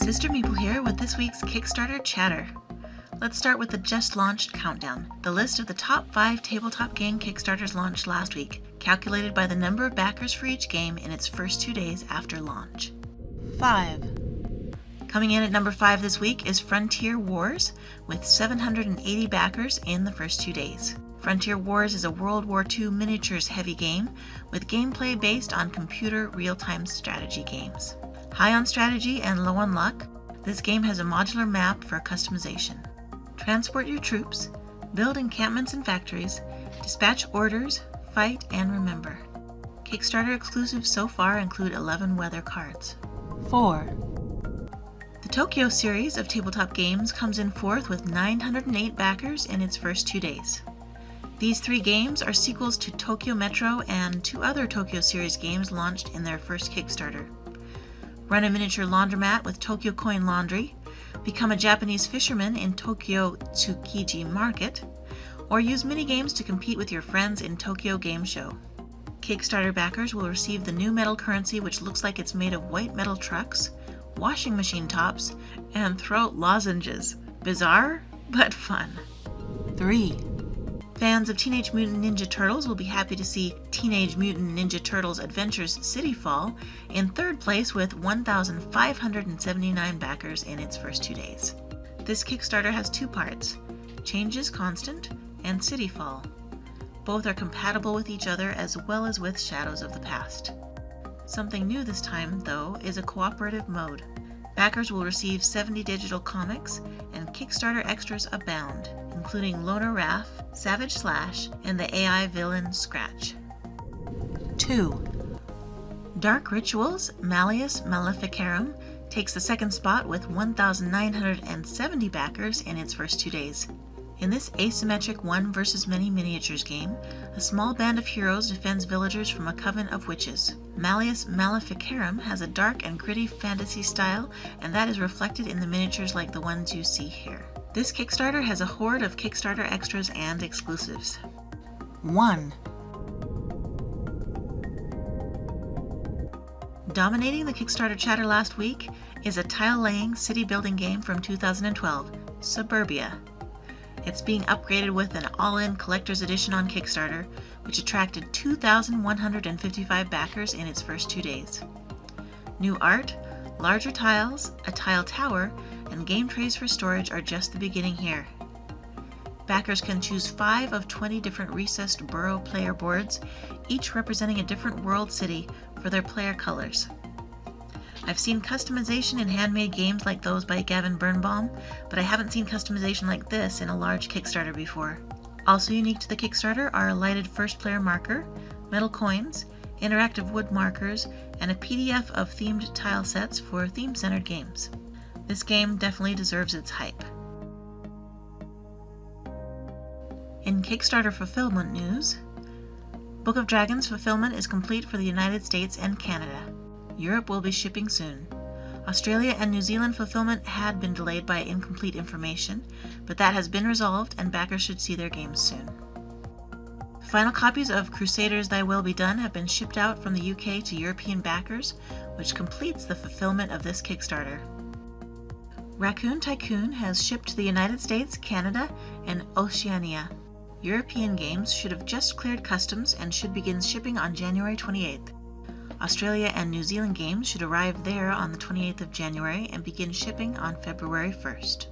Sister Meeple here with this week's Kickstarter chatter. Let's start with the just launched countdown, the list of the top 5 tabletop game Kickstarters launched last week, calculated by the number of backers for each game in its first 2 days after launch. 5. Coming in at number 5 this week is Frontier Wars, with 780 backers in the first 2 days. Frontier Wars is a World War II miniatures heavy game with gameplay based on computer real-time strategy games. High on strategy and low on luck, this game has a modular map for customization. Transport your troops, build encampments and factories, dispatch orders, fight, and remember. Kickstarter exclusives so far include 11 weather cards. 4. The Tokyo series of tabletop games comes in fourth with 908 backers in its first 2 days. These 3 games are sequels to Tokyo Metro and 2 other Tokyo series games launched in their first Kickstarter. Run a miniature laundromat with Tokyo Coin Laundry, become a Japanese fisherman in Tokyo Tsukiji Market, or use minigames to compete with your friends in Tokyo Game Show. Kickstarter backers will receive the new metal currency, which looks like it's made of white metal trucks, washing machine tops, and throat lozenges. Bizarre, but fun. 3. Fans of Teenage Mutant Ninja Turtles will be happy to see Teenage Mutant Ninja Turtles Adventures City Fall in third place with 1,579 backers in its first 2 days. This Kickstarter has 2 parts, Changes Constant and City Fall. Both are compatible with each other as well as with Shadows of the Past. Something new this time, though, is a cooperative mode. Backers will receive 70 digital comics, and Kickstarter extras abound, including Loner Raph, Savage Slash, and the AI villain Scratch. 2. Dark Rituals, Malleus Maleficarum takes the second spot with 1,970 backers in its first 2 days. In this asymmetric one versus many miniatures game, a small band of heroes defends villagers from a coven of witches. Malleus Maleficarum has a dark and gritty fantasy style, and that is reflected in the miniatures like the ones you see here. This Kickstarter has a horde of Kickstarter extras and exclusives. 1. Dominating the Kickstarter chatter last week is a tile-laying city-building game from 2012, Suburbia. It's being upgraded with an all-in collector's edition on Kickstarter, which attracted 2,155 backers in its first 2 days. New art, larger tiles, a tile tower, and game trays for storage are just the beginning here. Backers can choose 5 of 20 different recessed burrow player boards, each representing a different world city for their player colors. I've seen customization in handmade games like those by Gavin Birnbaum, but I haven't seen customization like this in a large Kickstarter before. Also unique to the Kickstarter are a lighted first player marker, metal coins, interactive wood markers, and a PDF of themed tile sets for theme-centered games. This game definitely deserves its hype. In Kickstarter fulfillment news, Book of Dragons fulfillment is complete for the United States and Canada. Europe will be shipping soon. Australia and New Zealand fulfillment had been delayed by incomplete information, but that has been resolved and backers should see their games soon. Final copies of Crusaders Thy Will Be Done have been shipped out from the UK to European backers, which completes the fulfillment of this Kickstarter. Raccoon Tycoon has shipped to the United States, Canada, and Oceania. European games should have just cleared customs and should begin shipping on January 28th. Australia and New Zealand games should arrive there on the 28th of January and begin shipping on February 1st.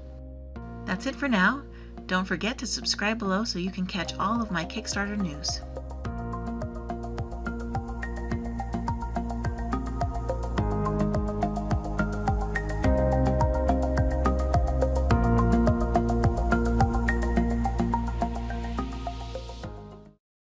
That's it for now. Don't forget to subscribe below so you can catch all of my Kickstarter news.